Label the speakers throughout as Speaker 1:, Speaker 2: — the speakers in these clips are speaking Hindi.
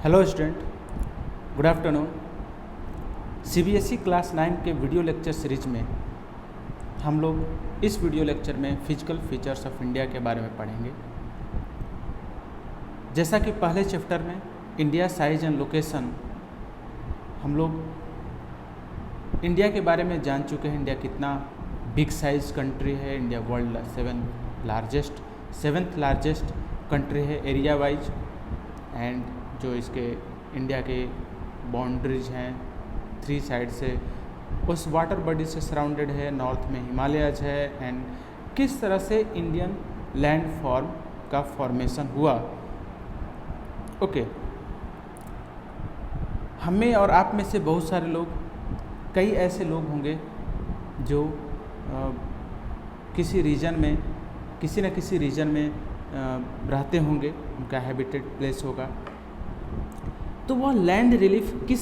Speaker 1: Hello student, good afternoon. CBSE class 9 के वीडियो लेक्चर सीरीज में हम लोग इस वीडियो लेक्चर में फिजिकल फीचर्स ऑफ इंडिया के बारे में पढ़ेंगे। जैसा कि पहले चैप्टर में इंडिया साइज एंड लोकेशन हम लोग इंडिया के बारे में जान चुके हैं। इंडिया कितना बिग साइज कंट्री है। India world seventh largest country है एरिया वाइज। एंड जो इसके इंडिया के बाउंड्रीज हैं 3 साइड से उस वाटर बॉडी से सराउंडेड है। नॉर्थ में हिमालयज है। एंड किस तरह से इंडियन लैंड फॉर्म का फॉर्मेशन हुआ। ओके, हमें और आप में से बहुत सारे लोग, कई ऐसे लोग होंगे जो किसी रीजन में, किसी न किसी रीजन में रहते होंगे, उनका हैबिटेट प्लेस होगा। तो वह लैंड रिलीफ किस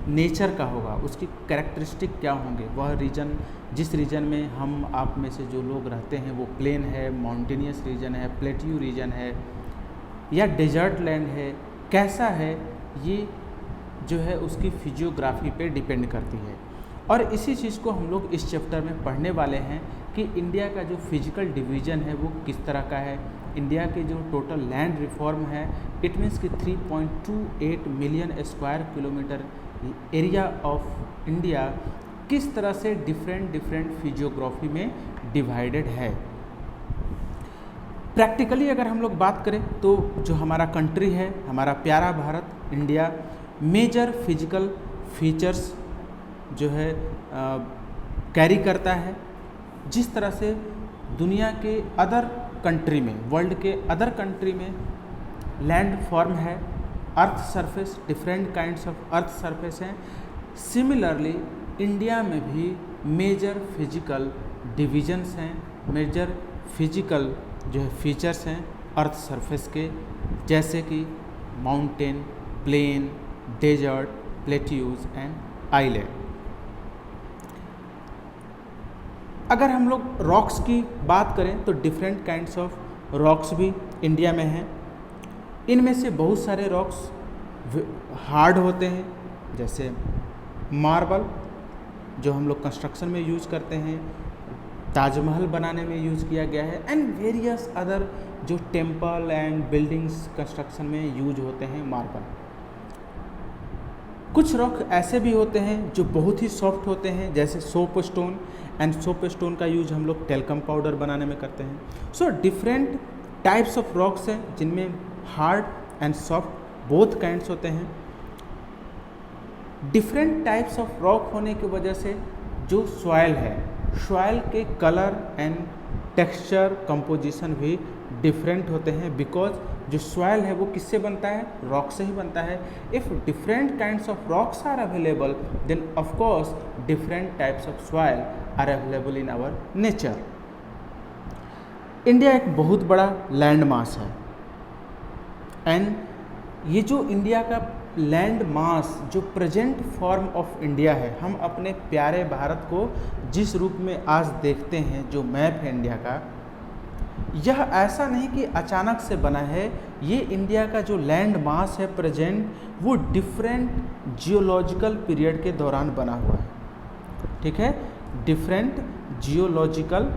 Speaker 1: नेचर का होगा, उसकी कैरेक्टरिस्टिक क्या होंगे। वह रीजन, जिस रीजन में हम आप में से जो लोग रहते हैं, वो प्लेन है, माउंटेनियस रीजन है, प्लेट्यू रीजन है या डेजर्ट लैंड है, कैसा है, ये जो है उसकी फिजियोग्राफी पे डिपेंड करती है। और इसी चीज़ को हम लोग इस चैप्टर में पढ़ने वाले हैं कि इंडिया का जो फिजिकल डिवीज़न है वो किस तरह का है। इंडिया के जो टोटल लैंड रिफॉर्म है, इट मीन्स कि 3.28 million square kilometre area of India किस तरह से डिफरेंट फिजियोग्राफी में डिवाइडेड है। प्रैक्टिकली अगर हम लोग बात करें तो जो हमारा कंट्री है, हमारा प्यारा Bharat India, major physical features जो है कैरी करता है। जिस तरह से दुनिया के अदर कंट्री में, वर्ल्ड के अदर कंट्री में लैंड फॉर्म है, earth surface, different kinds of earth surface हैं, सिमिलरली इंडिया में भी मेजर फिजिकल डिवीजन्स हैं, मेजर फिजिकल जो है फीचर्स हैं अर्थ सरफेस के, जैसे कि mountain, plain, desert, plateaus and island. अगर हम लोग रॉक्स की बात करें तो डिफरेंट काइंड्स ऑफ रॉक्स भी इंडिया में हैं। इनमें से बहुत सारे रॉक्स हार्ड होते हैं, जैसे मार्बल जो हम लोग कंस्ट्रक्शन में यूज़ करते हैं, ताजमहल बनाने में यूज़ किया गया है, एंड वेरियस अदर जो टेम्पल एंड बिल्डिंग्स कंस्ट्रक्शन में यूज होते हैं मार्बल। कुछ रॉक ऐसे भी होते हैं जो बहुत ही सॉफ्ट होते हैं, जैसे soap stone, and soap stone का यूज हम लोग टेल्कम पाउडर बनाने में करते हैं। So different types of rocks हैं जिनमें hard and soft both kinds होते हैं। डिफरेंट टाइप्स ऑफ रॉक होने की वजह से जो सॉइल है, सॉइल के कलर एंड टेक्सचर कंपोजिशन भी डिफरेंट होते हैं, बिकॉज जो सॉइल है वो किससे बनता है, रॉक से ही बनता है। If different kinds of rocks are available then of course different types of soil are available in our nature. India एक बहुत बड़ा लैंड मास है, एंड ये जो इंडिया का लैंड मास, जो प्रेजेंट फॉर्म ऑफ इंडिया है, हम अपने प्यारे भारत को जिस रूप में आज देखते हैं, जो मैप है इंडिया का, यह ऐसा नहीं कि अचानक से बना है। ये इंडिया का जो लैंड मास है प्रेजेंट, वो डिफरेंट जियोलॉजिकल पीरियड के दौरान बना हुआ है। ठीक है, डिफरेंट जियोलॉजिकल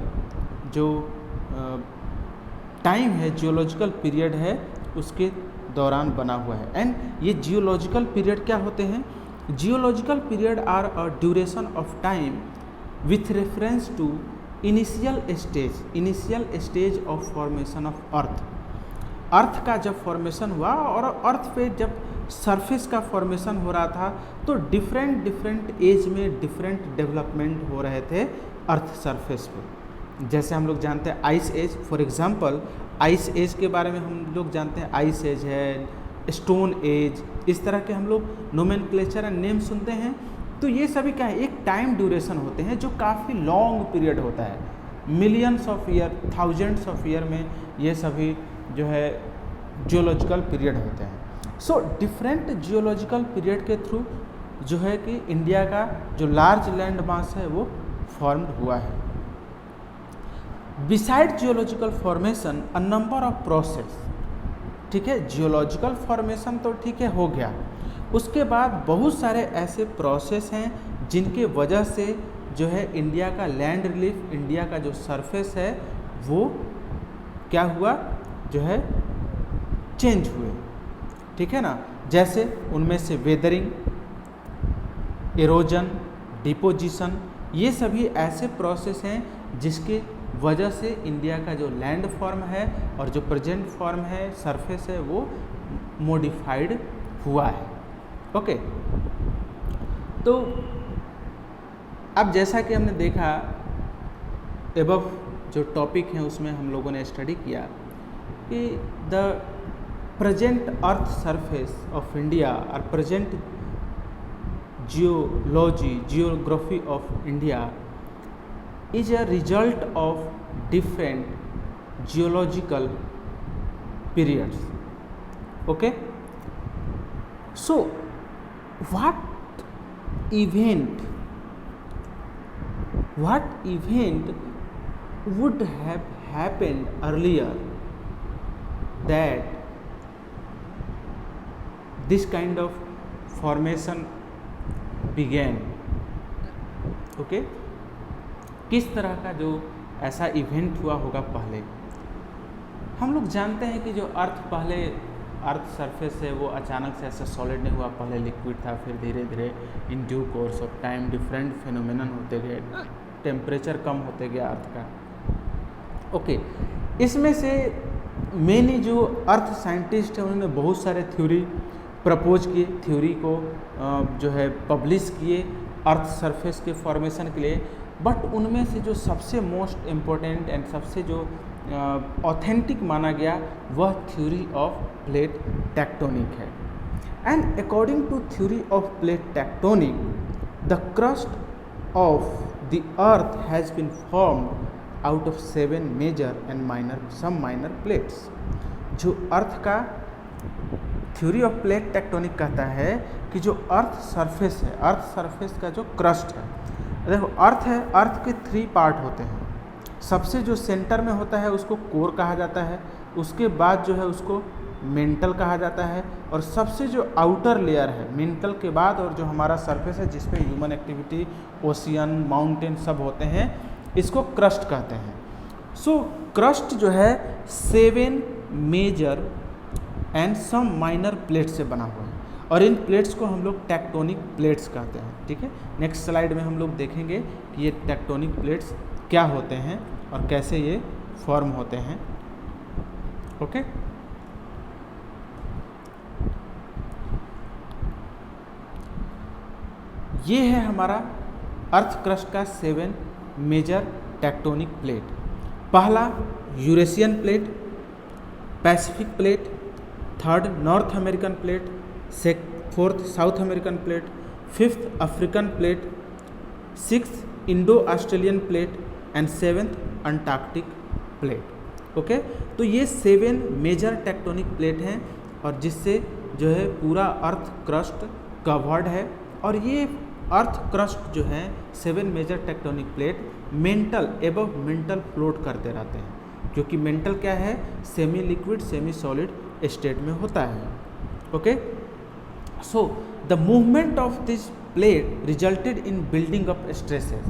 Speaker 1: जो टाइम है, जियोलॉजिकल पीरियड है, उसके दौरान बना हुआ है। एंड ये जियोलॉजिकल पीरियड क्या होते हैं? Geological period are a duration of time with reference to initial stage of formation of earth. Earth का जब फॉर्मेशन हुआ और अर्थ पे जब सरफेस का फॉर्मेशन हो रहा था, तो डिफरेंट एज में डिफरेंट डेवलपमेंट हो रहे थे अर्थ सरफेस पे। जैसे हम लोग जानते हैं ice age, for example ice age के बारे में हम लोग जानते हैं, आइस एज है, स्टोन एज, इस तरह के हम लोग नोमेनक्लेचर एंड नेम सुनते हैं। तो ये सभी क्या है, एक टाइम ड्यूरेशन होते हैं जो काफ़ी लॉन्ग पीरियड होता है, millions of year, thousands of year में ये सभी जो है जियोलॉजिकल पीरियड होते हैं। सो डिफरेंट जियोलॉजिकल पीरियड के थ्रू जो है कि इंडिया का जो लार्ज लैंड मास है वो फॉर्म्ड हुआ है। Besides geological formation, a number of process ठीक है, जियोलॉजिकल फॉर्मेशन तो ठीक है हो गया। उसके बाद बहुत सारे ऐसे प्रोसेस हैं जिनके वजह से जो है इंडिया का लैंड रिलीफ, इंडिया का जो सरफेस है वो क्या हुआ, जो है चेंज हुए, ठीक है ना। जैसे उनमें से वेदरिंग, इरोजन, डिपोजिशन, ये सभी ऐसे प्रोसेस हैं जिसके वजह से इंडिया का जो लैंड फॉर्म है और जो प्रेजेंट फॉर्म है, सरफेस है, वो मॉडिफाइड हुआ है। ओके, तो अब जैसा कि हमने देखा एबव जो टॉपिक है उसमें हम लोगों ने स्टडी किया कि the present earth surface of India और present geography of India is a result of different geological periods. Okay, so what event would have happened earlier that this kind of formation began? Okay, किस तरह का जो ऐसा इवेंट हुआ होगा पहले। हम लोग जानते हैं कि जो अर्थ सरफेस है वो अचानक से ऐसा सॉलिड नहीं हुआ, पहले लिक्विड था, फिर धीरे धीरे in due course of time different phenomenon होते गए, टेम्परेचर कम होते गया अर्थ का। ओके, इसमें से मेनली जो अर्थ साइंटिस्ट हैं उन्होंने बहुत सारे थ्योरी प्रपोज किए, थ्योरी को जो है पब्लिश किए अर्थ सरफेस के फॉर्मेशन के लिए, बट उनमें से जो सबसे मोस्ट इम्पोर्टेंट एंड सबसे जो ऑथेंटिक माना गया वह थ्योरी ऑफ प्लेट टेक्टोनिक है। And according to theory of plate tectonic, the crust of the earth has been formed out of 7 major and some minor plates. जो अर्थ का थ्योरी ऑफ प्लेट टेक्टोनिक कहता है कि जो अर्थ सरफेस है, अर्थ सरफेस का जो क्रस्ट है, देखो अर्थ है, अर्थ के 3 पार्ट होते हैं। सबसे जो सेंटर में होता है उसको कोर कहा जाता है, उसके बाद जो है उसको मेंटल कहा जाता है, और सबसे जो आउटर लेयर है मेंटल के बाद और जो हमारा सरफेस है जिस पे ह्यूमन एक्टिविटी, ओशियन, माउंटेन सब होते हैं, इसको क्रस्ट कहते हैं। सो क्रस्ट जो है 7 major and some minor plate से बना हुआ है, और इन प्लेट्स को हम लोग टेक्टोनिक प्लेट्स कहते हैं। ठीक है, नेक्स्ट स्लाइड में हम लोग देखेंगे कि ये टेक्टोनिक प्लेट्स क्या होते हैं और कैसे ये फॉर्म होते हैं। ओके, ये है हमारा अर्थ क्रस्ट का 7 मेजर टेक्टोनिक प्लेट। पहला Eurasian plate, Pacific plate, third north American plate, fourth south American plate, fifth African plate, sixth Indo Australian plate and 7th Antarctic plate. Okay, तो ये 7 मेजर टेक्टोनिक प्लेट हैं और जिससे जो है पूरा अर्थ क्रस्ट कवर्ड है। और ये अर्थ क्रस्ट जो है 7 major tectonic plate mantle above mantle float करते रहते हैं, क्योंकि मेंटल क्या है, semi liquid semi solid state में होता है। Okay, so the movement of this plate resulted in building up stresses.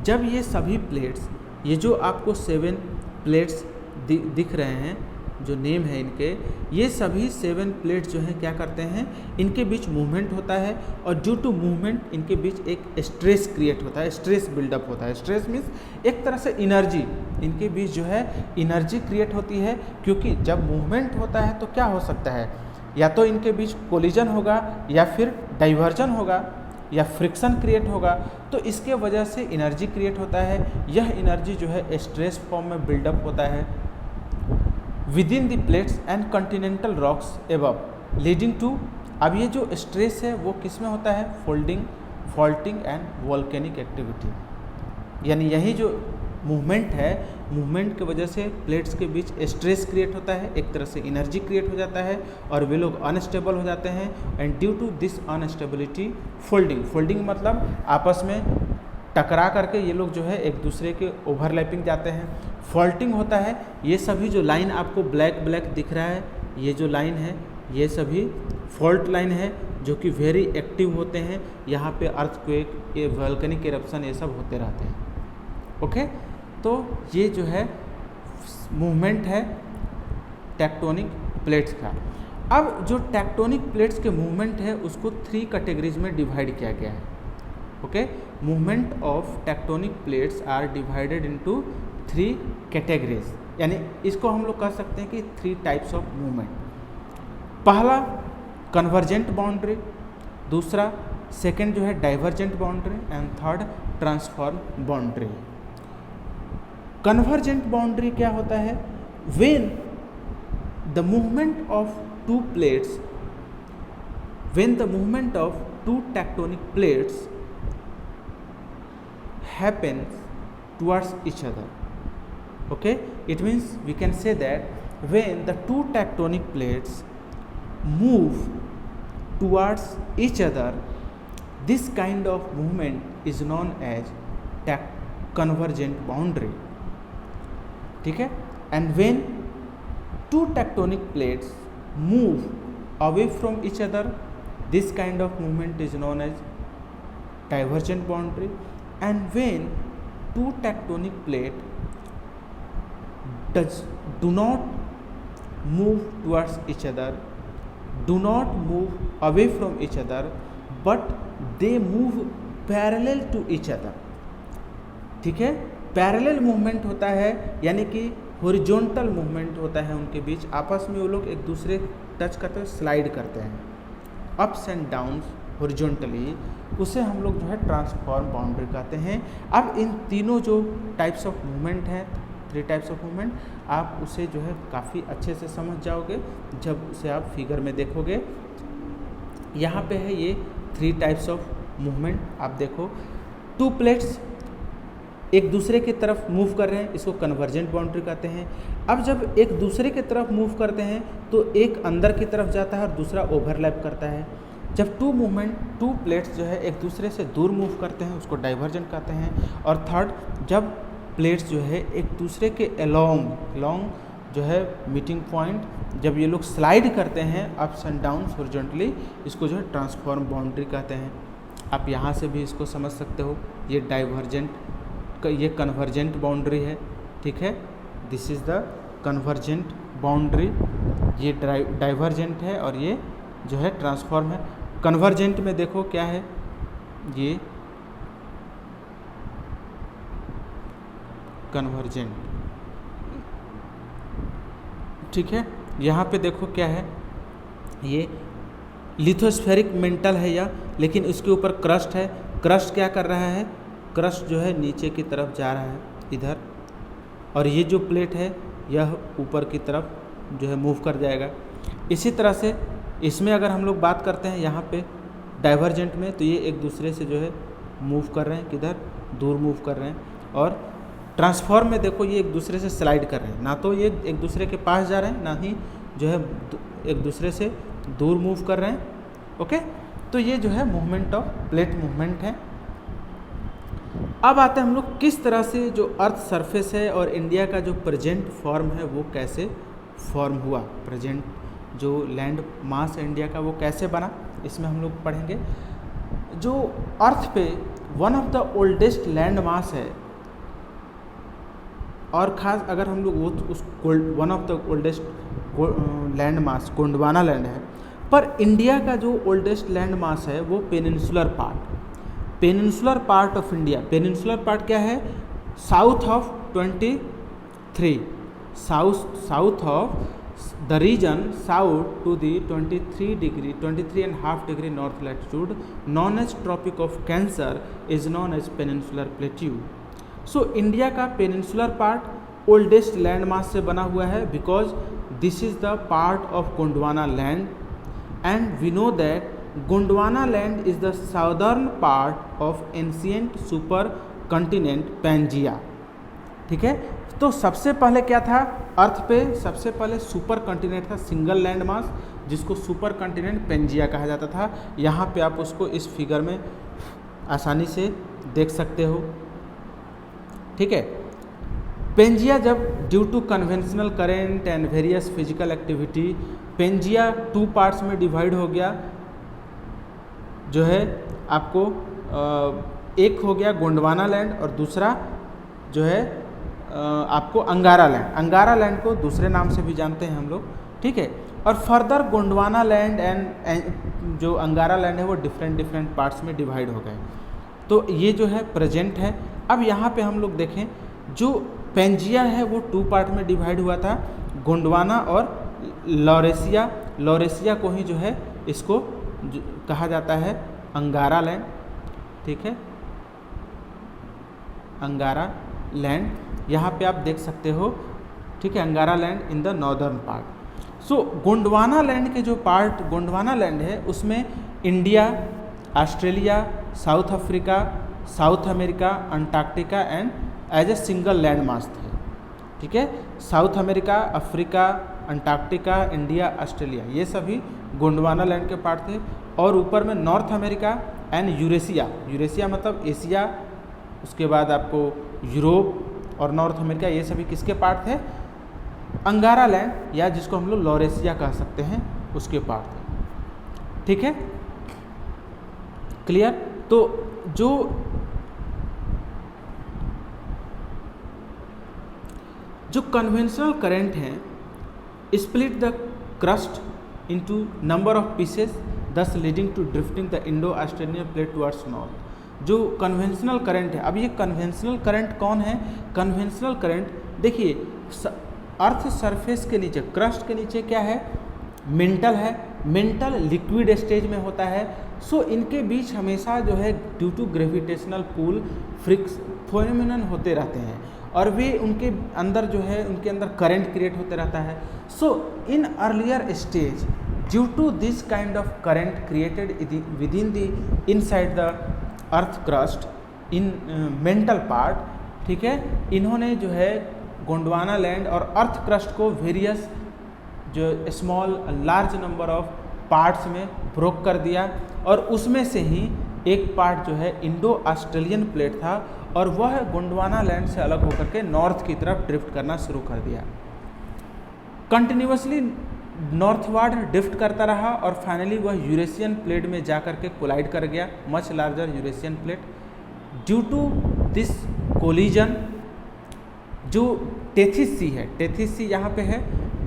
Speaker 1: जब ये सभी प्लेट्स, ये जो आपको 7 प्लेट्स दिख रहे हैं, जो नेम है इनके, ये सभी 7 प्लेट्स जो हैं क्या करते हैं, इनके बीच मूवमेंट होता है और ड्यू टू मूवमेंट इनके बीच एक स्ट्रेस क्रिएट होता है, स्ट्रेस बिल्डअप होता है। स्ट्रेस मीन्स एक तरह से एनर्जी, इनके बीच जो है एनर्जी क्रिएट होती है, क्योंकि जब मूवमेंट होता है तो क्या हो सकता है, या तो इनके बीच कोलिजन होगा या फिर डाइवर्जन होगा या फ्रिक्शन क्रिएट होगा, तो इसके वजह से एनर्जी क्रिएट होता है। यह एनर्जी जो है स्ट्रेस फॉर्म में बिल्डअप होता है within the plates and continental rocks above leading to. अब ये जो स्ट्रेस है वो किस में होता है, फॉल्टिंग एंड वॉल्केनिक एक्टिविटी। यानी यही जो मूवमेंट है, मूवमेंट की वजह से प्लेट्स के बीच स्ट्रेस क्रिएट होता है, एक तरह से एनर्जी क्रिएट हो जाता है और वे लोग अनस्टेबल हो जाते हैं। And due to this instability folding मतलब आपस में टकरा करके ये लोग जो है एक दूसरे के ओवरलैपिंग जाते हैं, फॉल्टिंग होता है। ये सभी जो लाइन आपको ब्लैक दिख रहा है, ये जो लाइन है ये सभी फॉल्ट लाइन है जो कि वेरी एक्टिव होते हैं। यहाँ पे अर्थक्वेक, ये वोल्केनिक इरप्शन, ये सब होते रहते हैं। ओके, तो ये जो है मूवमेंट है टेक्टोनिक प्लेट्स का। अब जो टेक्टोनिक प्लेट्स के मूवमेंट है उसको 3 कैटेगरीज में डिवाइड किया गया है। Okay, movement of tectonic plates are divided into 3 categories, यानी इसको हम लोग कह सकते हैं कि 3 टाइप्स ऑफ मूवमेंट। पहला कन्वर्जेंट बाउंड्री, दूसरा सेकंड जो है divergent boundary, and third transform boundary. Convergent boundary क्या होता है? When the movement of 2 plates, when the movement of 2 tectonic plates happens towards each other. Okay, it means we can say that when the 2 tectonic plates move towards each other, this kind of movement is known as convergent boundary. ठीक है, and when 2 tectonic plates move away from each other, this kind of movement is known as divergent boundary. And when 2 tectonic plates do not move towards each other, do not move away from each other, but they move parallel to each other. ठीक है, पैरेलल मूवमेंट होता है, यानी कि हॉरिजॉन्टल मूवमेंट होता है उनके बीच, आपस में वो लोग एक दूसरे टच करते हैं, स्लाइड करते हैं अप्स एंड डाउन्स हॉरिजॉन्टली, उसे हम लोग जो है ट्रांसफॉर्म बाउंड्री कहते हैं। अब इन तीनों जो टाइप्स ऑफ मूवमेंट हैं, 3 टाइप्स ऑफ मूवमेंट, आप उसे जो है काफ़ी अच्छे से समझ जाओगे जब उसे आप फिगर में देखोगे। यहाँ पे है ये 3 टाइप्स ऑफ मूवमेंट, आप देखो 2 प्लेट्स एक दूसरे की तरफ मूव कर रहे हैं, इसको कन्वर्जेंट बाउंड्री कहते हैं। अब जब एक दूसरे की तरफ मूव करते हैं तो एक अंदर की तरफ जाता है और दूसरा ओवरलैप करता है। जब 2 प्लेट्स जो है एक दूसरे से दूर मूव करते हैं उसको डाइवर्जेंट कहते हैं। और थर्ड, जब प्लेट्स जो है एक दूसरे के अलॉन्ग जो है मीटिंग पॉइंट, जब ये लोग स्लाइड करते हैं अप्स एंड डाउन्स हॉरिजॉन्टली, इसको जो है ट्रांसफॉर्म बाउंड्री कहते हैं। आप यहाँ से भी इसको समझ सकते हो, ये डाइवर्जेंट, ये कन्वर्जेंट बाउंड्री है। ठीक है, this is the convergent boundary, ये डाइवर्जेंट है और ये जो है ट्रांसफॉर्म है। कन्वर्जेंट में देखो क्या है, ये कन्वर्जेंट, ठीक है। यहाँ पे देखो क्या है, ये लिथोस्फेरिक मेंटल है या, लेकिन इसके ऊपर क्रस्ट है। क्रस्ट क्या कर रहा है? क्रस्ट जो है नीचे की तरफ जा रहा है इधर, और ये जो प्लेट है यह ऊपर की तरफ जो है मूव कर जाएगा। इसी तरह से इसमें अगर हम लोग बात करते हैं यहाँ पे डाइवर्जेंट में, तो ये एक दूसरे से जो है मूव कर रहे हैं, किधर? दूर मूव कर रहे हैं। और ट्रांसफॉर्म में देखो ये एक दूसरे से स्लाइड कर रहे हैं, ना तो ये एक दूसरे के पास जा रहे हैं, ना ही जो है एक दूसरे से दूर मूव कर रहे हैं। ओके, तो ये जो है मूवमेंट ऑफ प्लेट मूवमेंट है। अब आते हैं हम लोग किस तरह से जो अर्थ सरफेस है और इंडिया का जो प्रेजेंट फॉर्म है वो कैसे फॉर्म हुआ, प्रेजेंट जो लैंड मास है इंडिया का वो कैसे बना, इसमें हम लोग पढ़ेंगे। जो अर्थ पे one of the oldest land mass है, और ख़ास अगर हम लोग वो उस one of the oldest land mass Gondwana land है, पर इंडिया का जो ओल्डेस्ट लैंड मास है वो peninsular part of India. Peninsular part क्या है? South of 23, south of the region south to the 23.5 degree north latitude known as tropic of cancer is known as peninsular plateau. So India का peninsular part oldest land mass से बना हुआ है, because this is the part of Gondwana land, and we know that Gondwana land is the southern part of ancient super continent Pangaea. ठीक है, तो सबसे पहले क्या था अर्थ पे? सबसे पहले सुपर कंटिनेंट था, सिंगल लैंड मास, जिसको सुपर कंटिनेंट पैंजिया कहा जाता था। यहाँ पे आप उसको इस फिगर में आसानी से देख सकते हो। ठीक है, पेंजिया जब due to conventional current and various physical activity Pangaea 2 parts में डिवाइड हो गया, जो है आपको एक हो गया गोंडवाना लैंड और दूसरा जो है आपको अंगारा लैंड। अंगारा लैंड को दूसरे नाम से भी जानते हैं हम लोग, ठीक है। और फर्दर गोंडवाना लैंड एंड जो अंगारा लैंड है वो डिफरेंट पार्ट्स में डिवाइड हो गए। तो ये जो है प्रेजेंट है। अब यहाँ पे हम लोग देखें, जो पेंजिया है वो 2 पार्ट में डिवाइड हुआ था, गोंडवाना और लॉरेशिया। लॉरेशिया को ही जो है इसको कहा जाता है अंगारा लैंड, ठीक है, अंगारा लैंड। यहाँ पे आप देख सकते हो, ठीक है, Angara land in the northern part. So Gondwana land के जो पार्ट गोंडवाना लैंड है उसमें India, Australia, South Africa, South America, Antarctica and as a single land mass थे, ठीक है। South America, Africa, Antarctica, India, Australia, ये सभी गोंडवाना लैंड के पार्ट थे। और ऊपर में north America and Eurasia, Eurasia मतलब एशिया, उसके बाद आपको यूरोप और नॉर्थ अमेरिका, ये सभी किसके पार्ट थे? अंगारा लैंड या जिसको हम लोग लॉरेशिया कह सकते हैं उसके पार्ट थे, ठीक है, क्लियर। तो जो कन्वेंशनल करंट है split the crust into number of pieces thus leading to drifting the Indo Australian plate towards north. जो कन्वेंशनल करंट है, अब ये कन्वेंशनल करंट कौन है? कन्वेंशनल करंट देखिए, अर्थ सरफेस के नीचे, क्रस्ट के नीचे क्या है? मेंटल है। मेंटल लिक्विड स्टेज में होता है। सो इनके बीच हमेशा जो है ड्यू टू ग्रेविटेशनल पुल फ्रिक्स फेनोमेनन होते रहते हैं और वे उनके अंदर जो है उनके अंदर करंट क्रिएट होते रहता है। So in earlier stage due to this kind of current created within the inside the earth crust in mantle part, ठीक है, इन्होंने जो है गोंडवाना लैंड और अर्थ क्रस्ट को वेरियस जो small large number of parts में ब्रोक कर दिया और उसमें से ही एक पार्ट जो है इंडो ऑस्ट्रेलियन प्लेट था और वह गोंडवाना लैंड से अलग होकर के नॉर्थ की तरफ ड्रिफ्ट करना शुरू कर दिया। कंटिन्यूसली नॉर्थवर्ड ड्रिफ्ट करता रहा और फाइनली वह यूरेशियन प्लेट में जाकर के कोलाइड कर गया, much larger Eurasian plate. Due to this collision, जो टेथिस सी है, टेथिस सी यहाँ पे है,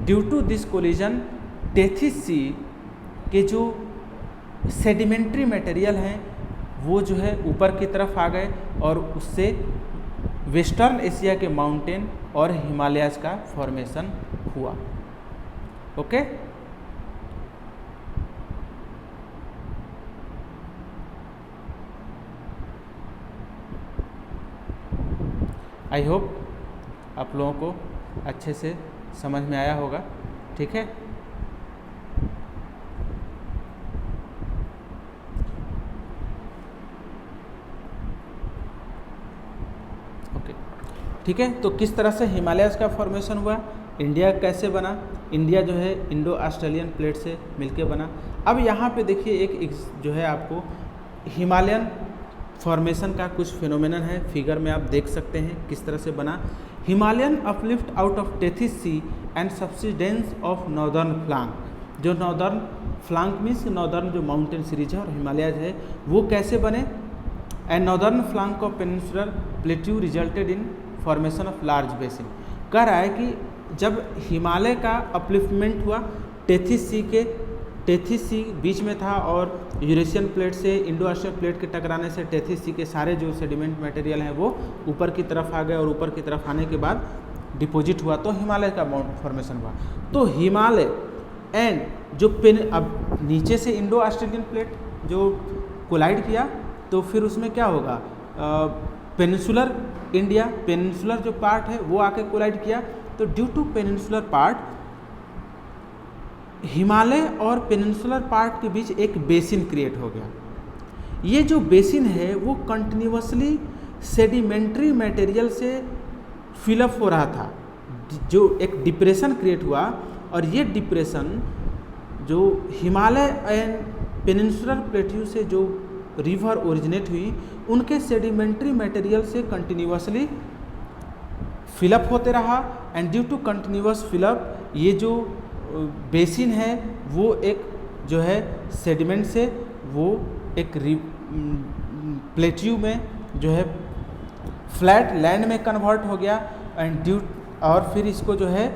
Speaker 1: due to this collision Tethys sea के जो सेडिमेंट्री मटेरियल हैं वो जो है ऊपर की तरफ आ गए और उससे वेस्टर्न एशिया के माउंटेन और हिमालयाज का फॉर्मेशन हुआ। ओके, आई होप आप लोगों को अच्छे से समझ में आया होगा, ठीक है। ओके, ठीक है। तो किस तरह से हिमालयस का फॉर्मेशन हुआ, इंडिया कैसे बना, इंडिया जो है इंडो ऑस्ट्रेलियन प्लेट से मिलके बना। अब यहाँ पे देखिए एक जो है आपको हिमालयन फॉर्मेशन का कुछ फिनोमेनन है, फिगर में आप देख सकते हैं किस तरह से बना। Himalayan uplift out of Tethys sea and subsidence of northern flank, जो नॉर्दर्न फ्लांक मीन्स नॉर्दर्न जो माउंटेन सीरीज है और हिमालयज है वो कैसे बने। And northern flank of peninsular plateau resulted in formation of large basin. कह रहा है कि जब हिमालय का अपलिफ्टमेंट हुआ, टेथिस सी बीच में था और यूरेशियन प्लेट से इंडो ऑस्ट्रेलियन प्लेट के टकराने से टेथिस सी के सारे जो सेडिमेंट मटेरियल हैं वो ऊपर की तरफ आ गए और ऊपर की तरफ आने के बाद डिपॉजिट हुआ तो हिमालय का माउंट फॉर्मेशन हुआ। तो हिमालय एंड जो अब नीचे से इंडो ऑस्ट्रेलियन प्लेट जो कोलाइड किया तो फिर उसमें क्या होगा, पेनिनसुलर इंडिया, पेनिनसुलर जो पार्ट है वो आके कोलाइड किया। तो due to peninsular part, Himalaya और पेनिनसुलर पार्ट के बीच एक बेसिन क्रिएट हो गया। ये जो बेसिन है वो कंटिन्यूसली सेडिमेंट्री मटेरियल से फिलअप हो रहा था, जो एक डिप्रेशन क्रिएट हुआ और ये डिप्रेशन जो हिमालय एंड पेनिनसुलर प्लेट्यू से जो रिवर ओरिजिनेट हुई उनके सेडिमेंट्री मटेरियल से कंटिन्यूसली फिलअप होते रहा and due to continuous fill up ये जो बेसिन है वो एक जो है सेडिमेंट से वो एक प्लेट्यू में जो है फ्लैट लैंड में कन्वर्ट हो गया एंड और फिर इसको जो है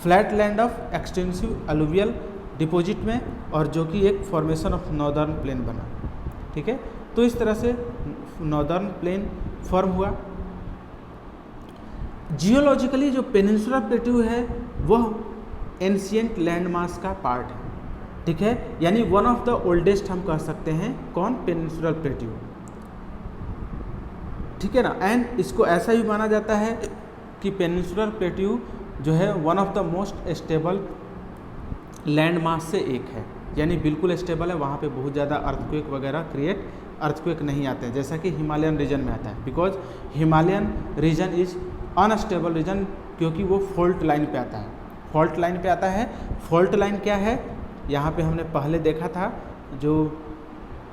Speaker 1: flat land of extensive alluvial deposit में और जो कि एक फॉर्मेशन ऑफ नॉर्दर्न प्लेन बना। ठीक है, तो इस तरह से नॉर्दर्न प्लेन फॉर्म हुआ। जियोलॉजिकली जो पेनिनसुलर प्लेट्यू है वह एंशिएंट लैंड मास का पार्ट है। ठीक है, यानी वन ऑफ द ओल्डेस्ट हम कह सकते हैं कौन, पेनिनसुलर प्लेट्यू। ठीक है ना, एंड इसको ऐसा भी माना जाता है कि पेनिनसुलर प्लेट्यू जो है one of the most stable land mass से एक है, यानी बिल्कुल स्टेबल है, वहाँ पे बहुत ज़्यादा अर्थक्वेक वगैरह अर्थक्वेक नहीं आते हैं जैसा कि हिमालयन रीजन में आता है, because Himalayan region is unstable region क्योंकि वो फॉल्ट लाइन पे आता है। फॉल्ट लाइन पे आता है। फॉल्ट लाइन क्या है, यहाँ पे हमने पहले देखा था जो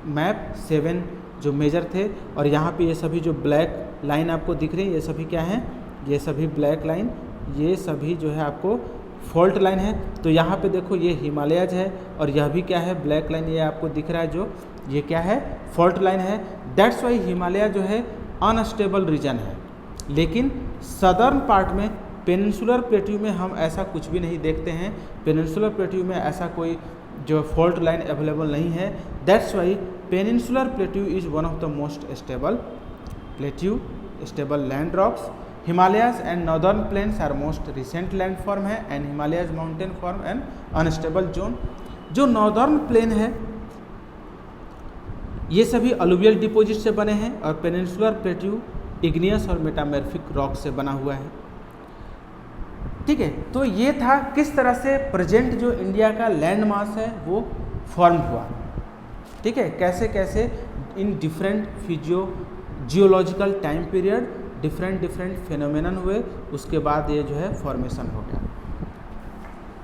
Speaker 1: मैप 7 जो मेजर थे, और यहाँ पे ये सभी जो ब्लैक लाइन आपको दिख रही है ये सभी क्या हैं, ये सभी ब्लैक लाइन, ये सभी जो है आपको फॉल्ट लाइन है। तो यहाँ पे देखो ये हिमालयज है और यह भी क्या है, ब्लैक लाइन ये आपको दिख रहा है जो ये क्या है, फॉल्ट लाइन है। दैट्स वाई हिमालय जो है अनस्टेबल रीजन है। लेकिन सदर्न पार्ट में पेनिनसुलर प्लेट्यू में हम ऐसा कुछ भी नहीं देखते हैं। पेनिनसुलर प्लेट्यू में ऐसा कोई जो फॉल्ट लाइन अवेलेबल नहीं है। That's why peninsular plateau is one of the most stable plateau, stable land rocks. Himalayas and northern plains are most recent land form है and Himalayas mountain form and unstable zone. जो नॉर्दर्न प्लेन है ये सभी अलुवियल डिपोजिट से बने हैं और पेनिनसुलर प्लेट्यू इग्नियस और मेटामॉर्फिक रॉक से बना हुआ है। ठीक है, तो ये था किस तरह से प्रेजेंट जो इंडिया का लैंड मास है वो फॉर्म हुआ। ठीक है, कैसे कैसे in different geological time period different phenomenon हुए, उसके बाद ये जो है फॉर्मेशन हो गया।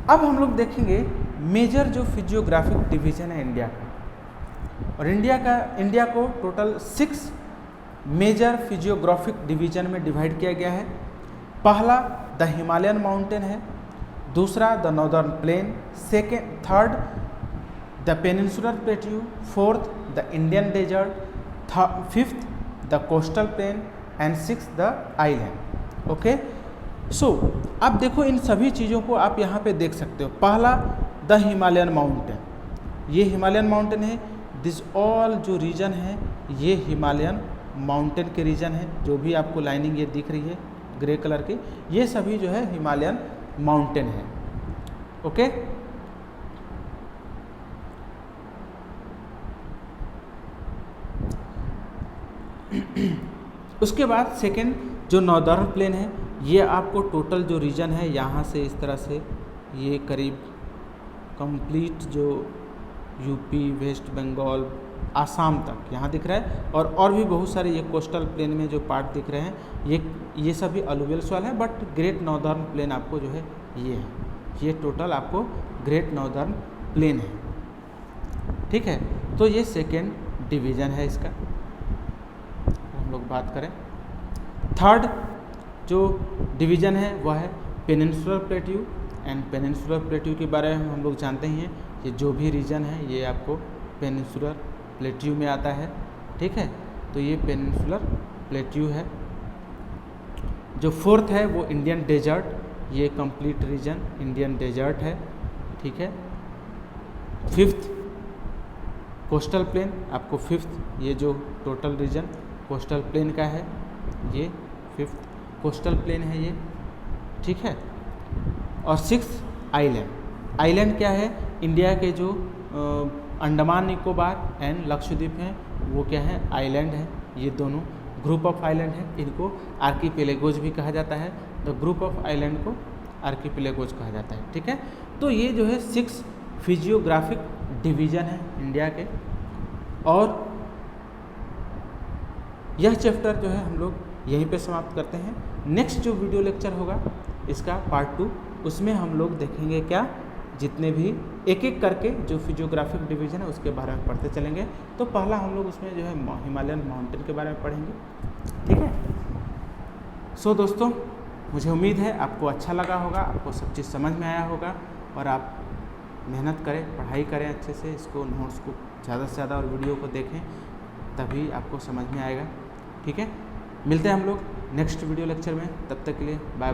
Speaker 1: अब हम लोग देखेंगे मेजर जो फिजियोग्राफिक डिवीजन है इंडिया का, और इंडिया को टोटल 6 मेजर फिजियोग्राफिक डिवीजन में डिवाइड किया गया है। पहला द हिमालयन माउंटेन है, दूसरा the northern plain, third the peninsular plateau, fourth the Indian desert, fifth the coastal plain and six the island. Okay, so अब देखो इन सभी चीज़ों को आप यहाँ पे देख सकते हो। पहला द हिमालयन माउंटेन, ये हिमालयन माउंटेन है। दिस ऑल जो रीजन है ये हिमालयन माउंटेन के रीजन है। जो भी आपको लाइनिंग ये दिख रही है ग्रे कलर की, ये सभी जो है हिमालयन माउंटेन है। ओके, उसके बाद सेकेंड जो नॉर्दर्न प्लेन है, ये आपको टोटल जो रीजन है यहाँ से इस तरह से ये करीब कंप्लीट जो यूपी, वेस्ट बंगाल, आसाम तक यहाँ दिख रहा है, और भी बहुत सारे ये कोस्टल प्लेन में जो पार्ट दिख रहे हैं ये सभी अलुवियल सॉइल है। बट ग्रेट नॉर्दर्न प्लेन आपको जो है ये है, ये टोटल आपको ग्रेट नॉर्दर्न प्लेन है। ठीक है, तो ये सेकेंड डिवीज़न है इसका। हम लोग बात करें थर्ड जो डिवीज़न है वह है peninsular plateau, and peninsular plateau के बारे में हम लोग जानते ही हैं, ये जो भी रीजन है ये आपको पेनिनसुलर प्लेट्यू में आता है। ठीक है, तो ये पेनिनसुलर प्लेट्यू है। जो फोर्थ है वो इंडियन डेजर्ट, ये कंप्लीट रीजन इंडियन डेजर्ट है। ठीक है, फिफ्थ कोस्टल प्लेन, आपको फिफ्थ ये जो टोटल रीजन कोस्टल प्लेन का है ये फिफ्थ कोस्टल प्लेन है ये। ठीक है, और सिक्स आइलैंड। आइलैंड क्या है, इंडिया के जो अंडमान निकोबार एंड लक्षद्वीप हैं वो क्या है, आइलैंड है। ये दोनों ग्रुप ऑफ आइलैंड है, इनको आर्कीपेलेगोज भी कहा जाता है। द ग्रुप ऑफ आइलैंड को आर्कीपेलेगोज कहा जाता है। ठीक है, तो ये जो है 6 फिजियोग्राफिक डिवीज़न है इंडिया के। और यह चैप्टर जो है हम लोग यहीं पे समाप्त करते हैं। नेक्स्ट जो वीडियो लेक्चर होगा इसका पार्ट 2, उसमें हम लोग देखेंगे क्या, जितने भी एक एक करके जो फिजियोग्राफिक डिवीज़न है उसके बारे में पढ़ते चलेंगे। तो पहला हम लोग उसमें जो है हिमालयन माउंटेन के बारे में पढ़ेंगे। ठीक है, सो दोस्तों मुझे उम्मीद है आपको अच्छा लगा होगा, आपको सब चीज़ समझ में आया होगा और आप मेहनत करें, पढ़ाई करें अच्छे से, इसको नोट्स को ज़्यादा से ज़्यादा और वीडियो को देखें, तभी आपको समझ में आएगा। ठीक है, मिलते हैं हम लोग नेक्स्ट वीडियो लेक्चर में, तब तक के लिए बाय बाय।